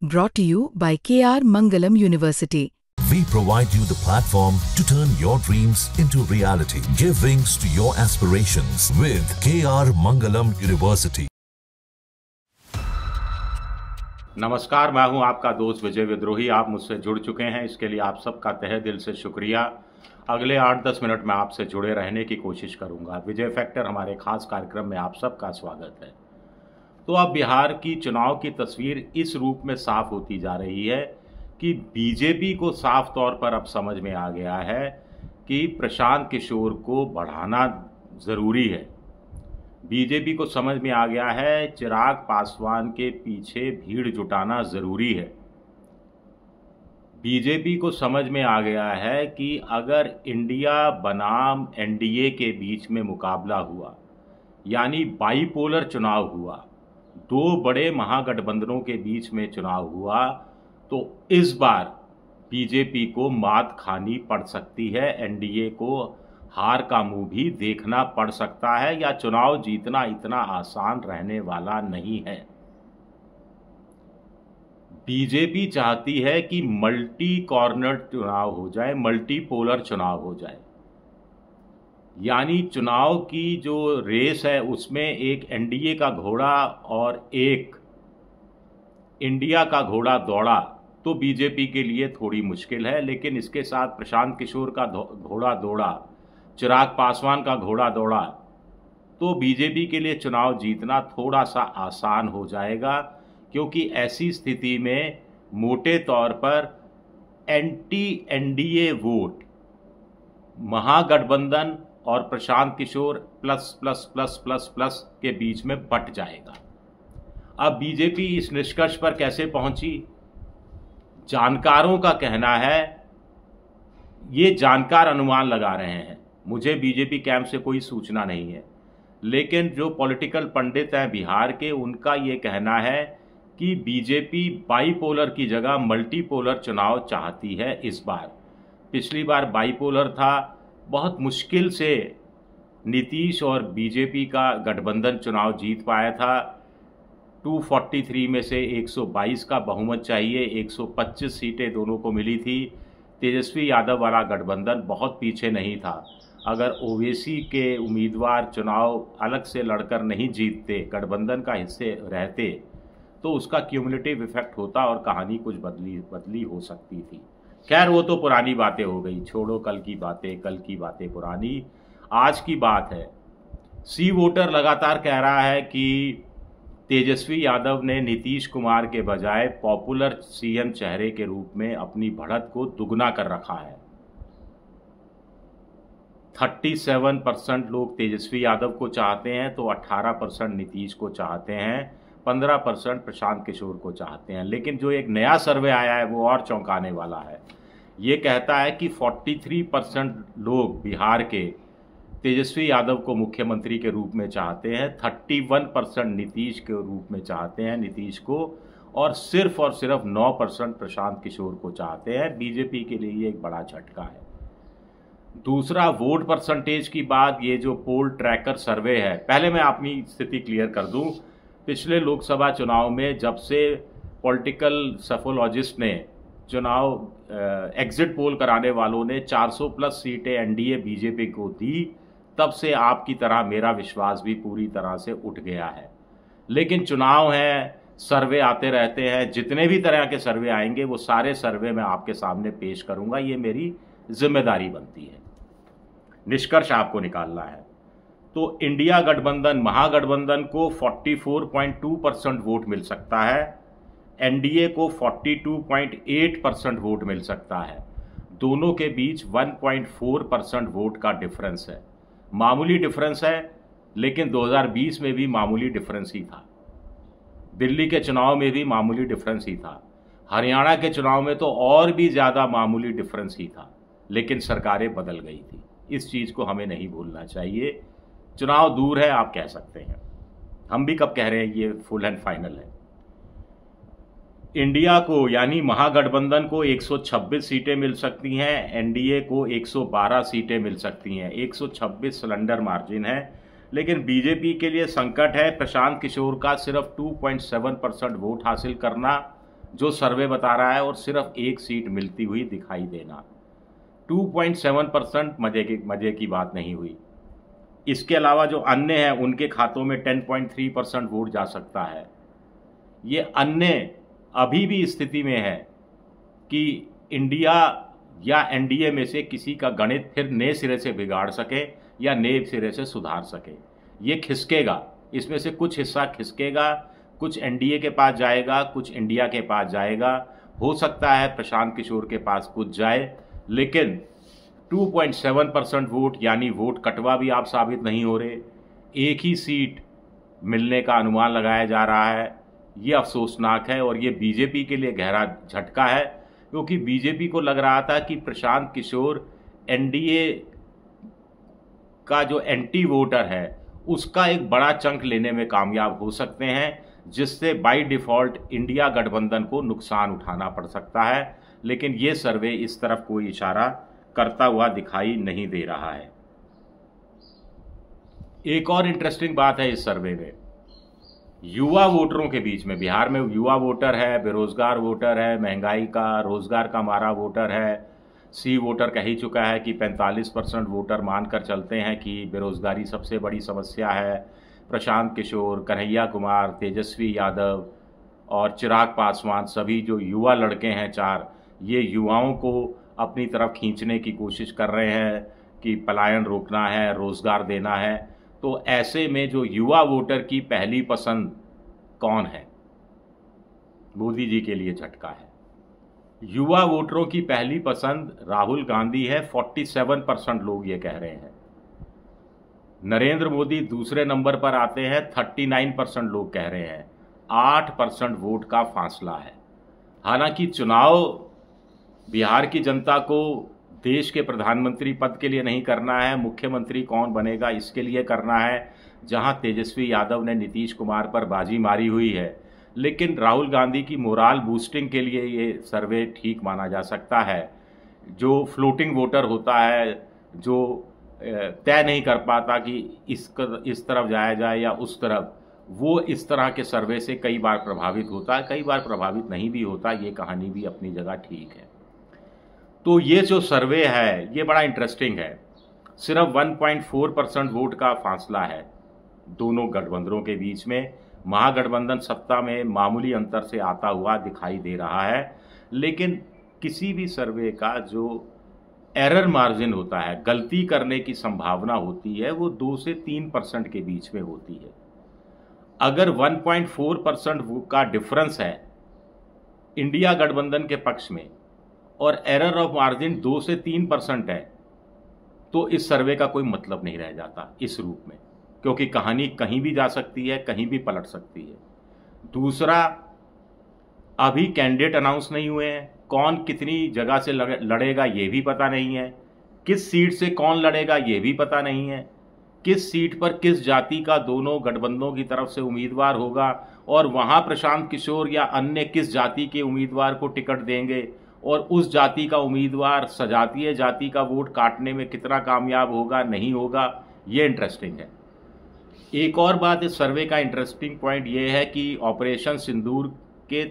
Brought to you by KR Mangalam University. We provide you the platform to turn your dreams into reality. Give wings to your aspirations with KR Mangalam University. नमस्कार, मैं हूं आपका दोस्त विजय विद्रोही। आप मुझसे जुड़ चुके हैं, इसके लिए आप सबका तहे दिल से शुक्रिया। अगले 8-10 मिनट में आपसे जुड़े रहने की कोशिश करूंगा। विजय फैक्टर हमारे खास कार्यक्रम में आप सबका स्वागत है। तो अब बिहार की चुनाव की तस्वीर इस रूप में साफ होती जा रही है कि बीजेपी को साफ तौर पर अब समझ में आ गया है कि प्रशांत किशोर को बढ़ाना ज़रूरी है। बीजेपी को समझ में आ गया है चिराग पासवान के पीछे भीड़ जुटाना ज़रूरी है। बीजेपी को समझ में आ गया है कि अगर इंडिया बनाम एनडीए के बीच में मुकाबला हुआ, यानी बाईपोलर चुनाव हुआ, दो बड़े महागठबंधनों के बीच में चुनाव हुआ, तो इस बार बीजेपी को मात खानी पड़ सकती है। एनडीए को हार का मुंह भी देखना पड़ सकता है, या चुनाव जीतना इतना आसान रहने वाला नहीं है। बीजेपी चाहती है कि मल्टी कॉर्नर चुनाव हो जाए, मल्टीपोलर चुनाव हो जाए, यानी चुनाव की जो रेस है उसमें एक एनडीए का घोड़ा और एक इंडिया का घोड़ा दौड़ा तो बीजेपी के लिए थोड़ी मुश्किल है। लेकिन इसके साथ प्रशांत किशोर का घोड़ा दौड़ा, चिराग पासवान का घोड़ा दौड़ा, तो बीजेपी के लिए चुनाव जीतना थोड़ा सा आसान हो जाएगा, क्योंकि ऐसी स्थिति में मोटे तौर पर एंटी एनडीए वोट महागठबंधन और Prashant Kishor plus plus plus plus plus के बीच में बट जाएगा। अब बीजेपी इस निष्कर्ष पर कैसे पहुंची? जानकारों का कहना है, ये जानकार अनुमान लगा रहे हैं, मुझे बीजेपी कैंप से कोई सूचना नहीं है, लेकिन जो पॉलिटिकल पंडित हैं बिहार के, उनका ये कहना है कि बीजेपी बाईपोलर की जगह मल्टीपोलर चुनाव चाहती है इस बार। पिछली बार बाईपोलर था, बहुत मुश्किल से नीतीश और बीजेपी का गठबंधन चुनाव जीत पाया था। 243 में से 122 का बहुमत चाहिए, 125 सीटें दोनों को मिली थी। तेजस्वी यादव वाला गठबंधन बहुत पीछे नहीं था। अगर ओवैसी के उम्मीदवार चुनाव अलग से लड़कर नहीं जीतते, गठबंधन का हिस्से रहते, तो उसका क्यूमुलेटिव इफेक्ट होता और कहानी कुछ बदली हो सकती थी। खैर, वो तो पुरानी बातें हो गई, छोड़ो कल की बातें पुरानी। आज की बात है, सी वोटर लगातार कह रहा है कि तेजस्वी यादव ने नीतीश कुमार के बजाय पॉपुलर सीएम चेहरे के रूप में अपनी बढ़त को दुगना कर रखा है। 37% लोग तेजस्वी यादव को चाहते हैं, तो 18% नीतीश को चाहते हैं, 15% प्रशांत किशोर को चाहते हैं। लेकिन जो एक नया सर्वे आया है वो और चौंकाने वाला है। ये कहता है कि 43% लोग बिहार के तेजस्वी यादव को मुख्यमंत्री के रूप में चाहते हैं, 31% नीतीश के रूप में चाहते हैं नीतीश को, और सिर्फ 9% प्रशांत किशोर को चाहते हैं। बीजेपी के लिए ये एक बड़ा झटका है। दूसरा, वोट परसेंटेज की बात, ये जो पोल ट्रैकर सर्वे है, पहले मैं अपनी स्थिति क्लियर कर दूं। पिछले लोकसभा चुनाव में जब से पॉलिटिकल सफोलॉजिस्ट ने चुनाव एग्जिट पोल कराने वालों ने 400 प्लस सीटें एनडीए बीजेपी को दी, तब से आपकी तरह मेरा विश्वास भी पूरी तरह से उठ गया है। लेकिन चुनाव है, सर्वे आते रहते हैं, जितने भी तरह के सर्वे आएंगे वो सारे सर्वे मैं आपके सामने पेश करूंगा, ये मेरी जिम्मेदारी बनती है। निष्कर्ष आपको निकालना है। तो इंडिया गठबंधन महागठबंधन को 44.2% वोट मिल सकता है, एनडीए को 42.8% वोट मिल सकता है। दोनों के बीच 1.4% वोट का डिफरेंस है। मामूली डिफरेंस है, लेकिन 2020 में भी मामूली डिफरेंस ही था। दिल्ली के चुनाव में भी मामूली डिफरेंस ही था। हरियाणा के चुनाव में तो और भी ज़्यादा मामूली डिफरेंस ही था, लेकिन सरकारें बदल गई थी। इस चीज़ को हमें नहीं भूलना चाहिए। चुनाव दूर है, आप कह सकते हैं, हम भी कब कह रहे हैं ये फुल एंड फाइनल है। इंडिया को यानी महागठबंधन को 126 सीटें मिल सकती हैं, एनडीए को 112 सीटें मिल सकती हैं। 126 सिलेंडर मार्जिन है। लेकिन बीजेपी के लिए संकट है। प्रशांत किशोर का सिर्फ 2.7% वोट हासिल करना जो सर्वे बता रहा है, और सिर्फ एक सीट मिलती हुई दिखाई देना। 2.7% मजे की बात नहीं हुई। इसके अलावा जो अन्य हैं उनके खातों में 10.3% वोट जा सकता है। ये अन्य अभी भी स्थिति में है कि इंडिया या एनडीए में से किसी का गणित फिर नए सिरे से बिगाड़ सके या नए सिरे से सुधार सके। ये खिसकेगा, इसमें से कुछ हिस्सा खिसकेगा, कुछ एनडीए के पास जाएगा, कुछ इंडिया के पास जाएगा, हो सकता है प्रशांत किशोर के पास कुछ जाए, लेकिन 2.7% वोट यानी वोट कटवा भी आप साबित नहीं हो रहे। एक ही सीट मिलने का अनुमान लगाया जा रहा है। ये अफसोसनाक है और ये बीजेपी के लिए गहरा झटका है, क्योंकि बीजेपी को लग रहा था कि प्रशांत किशोर एनडीए का जो एंटी वोटर है उसका एक बड़ा चंक लेने में कामयाब हो सकते हैं, जिससे बाय डिफ़ॉल्ट इंडिया गठबंधन को नुकसान उठाना पड़ सकता है। लेकिन ये सर्वे इस तरफ कोई इशारा करता हुआ दिखाई नहीं दे रहा है। एक और इंटरेस्टिंग बात है इस सर्वे में, युवा वोटरों के बीच में। बिहार में युवा वोटर है, बेरोजगार वोटर है, महंगाई का, रोजगार का मारा वोटर है। सी वोटर कह ही चुका है कि 45% वोटर मानकर चलते हैं कि बेरोजगारी सबसे बड़ी समस्या है। प्रशांत किशोर, कन्हैया कुमार, तेजस्वी यादव और चिराग पासवान, सभी जो युवा लड़के हैं चार, ये युवाओं को अपनी तरफ खींचने की कोशिश कर रहे हैं कि पलायन रोकना है, रोजगार देना है। तो ऐसे में जो युवा वोटर की पहली पसंद कौन है? मोदी जी के लिए झटका है। युवा वोटरों की पहली पसंद राहुल गांधी है, 47% लोग ये कह रहे हैं। नरेंद्र मोदी दूसरे नंबर पर आते हैं, 39% लोग कह रहे हैं। 8% वोट का फासला है। हालांकि चुनाव बिहार की जनता को देश के प्रधानमंत्री पद के लिए नहीं करना है, मुख्यमंत्री कौन बनेगा इसके लिए करना है, जहां तेजस्वी यादव ने नीतीश कुमार पर बाजी मारी हुई है। लेकिन राहुल गांधी की मोराल बूस्टिंग के लिए ये सर्वे ठीक माना जा सकता है। जो फ्लोटिंग वोटर होता है, जो तय नहीं कर पाता कि इस तरफ जाया जाए या उस तरफ, वो इस तरह के सर्वे से कई बार प्रभावित होता है, कई बार प्रभावित नहीं भी होता। ये कहानी भी अपनी जगह ठीक है। तो ये जो सर्वे है ये बड़ा इंटरेस्टिंग है। सिर्फ 1.4% वोट का फासला है दोनों गठबंधनों के बीच में। महागठबंधन सत्ता में मामूली अंतर से आता हुआ दिखाई दे रहा है, लेकिन किसी भी सर्वे का जो एरर मार्जिन होता है, गलती करने की संभावना होती है, वो 2 से 3% के बीच में होती है। अगर 1.4% का डिफरेंस है इंडिया गठबंधन के पक्ष में और एरर ऑफ मार्जिन 2 से 3% है, तो इस सर्वे का कोई मतलब नहीं रह जाता इस रूप में, क्योंकि कहानी कहीं भी जा सकती है, कहीं भी पलट सकती है। दूसरा, अभी कैंडिडेट अनाउंस नहीं हुए हैं, कौन कितनी जगह से लड़ेगा ये भी पता नहीं है, किस सीट से कौन लड़ेगा ये भी पता नहीं है, किस सीट पर किस जाति का दोनों गठबंधनों की तरफ से उम्मीदवार होगा और वहां प्रशांत किशोर या अन्य किस जाति के उम्मीदवार को टिकट देंगे और उस जाति का उम्मीदवार सजातीय जाति का वोट काटने में कितना कामयाब होगा, नहीं होगा, ये इंटरेस्टिंग है। एक और बात इस सर्वे का इंटरेस्टिंग पॉइंट ये है कि ऑपरेशन सिंदूर के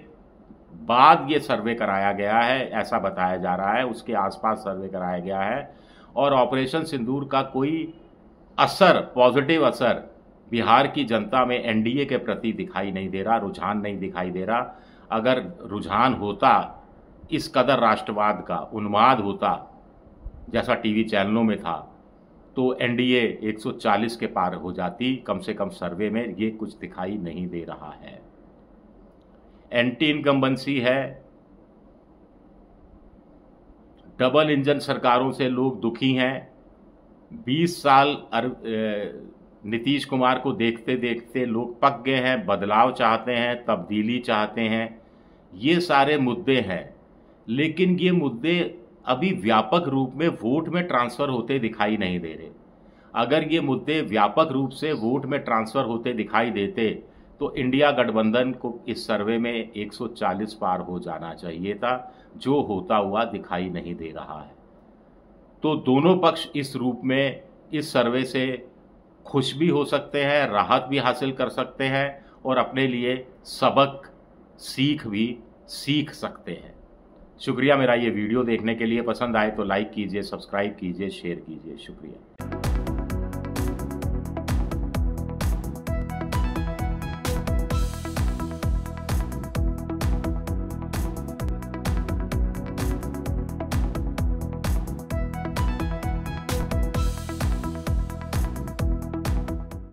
बाद ये सर्वे कराया गया है, ऐसा बताया जा रहा है, उसके आसपास सर्वे कराया गया है। और ऑपरेशन सिंदूर का कोई असर, पॉजिटिव असर बिहार की जनता में एनडीए के प्रति दिखाई नहीं दे रहा, रुझान नहीं दिखाई दे रहा। अगर रुझान होता, इस कदर राष्ट्रवाद का उन्माद होता जैसा टीवी चैनलों में था, तो एनडीए 140 के पार हो जाती। कम से कम सर्वे में ये कुछ दिखाई नहीं दे रहा है। एंटी इनकम्बेंसी है, डबल इंजन सरकारों से लोग दुखी हैं। 20 साल नीतीश कुमार को देखते देखते लोग पक गए हैं, बदलाव चाहते हैं, तब्दीली चाहते हैं। ये सारे मुद्दे हैं, लेकिन ये मुद्दे अभी व्यापक रूप में वोट में ट्रांसफ़र होते दिखाई नहीं दे रहे। अगर ये मुद्दे व्यापक रूप से वोट में ट्रांसफ़र होते दिखाई देते तो इंडिया गठबंधन को इस सर्वे में 140 पार हो जाना चाहिए था, जो होता हुआ दिखाई नहीं दे रहा है। तो दोनों पक्ष इस रूप में इस सर्वे से खुश भी हो सकते हैं, राहत भी हासिल कर सकते हैं और अपने लिए सबक सीख भी सीख सकते हैं। शुक्रिया मेरा ये वीडियो देखने के लिए। पसंद आए तो लाइक कीजिए, सब्सक्राइब कीजिए, शेयर कीजिए। शुक्रिया।